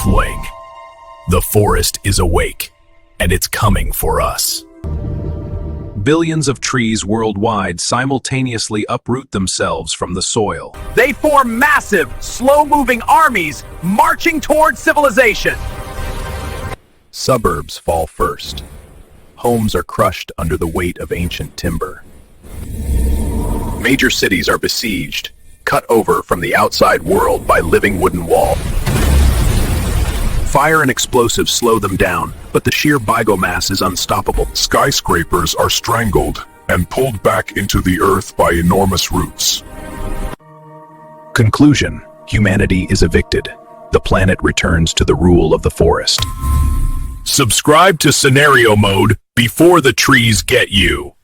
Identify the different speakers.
Speaker 1: fling. The forest is awake, and it's coming for us.
Speaker 2: Billions of trees worldwide simultaneously uproot themselves from the soil.
Speaker 3: They form massive, slow-moving armies marching toward civilization.
Speaker 1: Suburbs fall first. Homes are crushed under the weight of ancient timber. Major cities are besieged, cut over from the outside world by living wooden walls. Fire and explosives slow them down, but the sheer biomass is unstoppable.
Speaker 4: Skyscrapers are strangled and pulled back into the earth by enormous roots.
Speaker 1: Conclusion: humanity is evicted. The planet returns to the rule of the forest. Subscribe to Scenario Mode before the trees get you.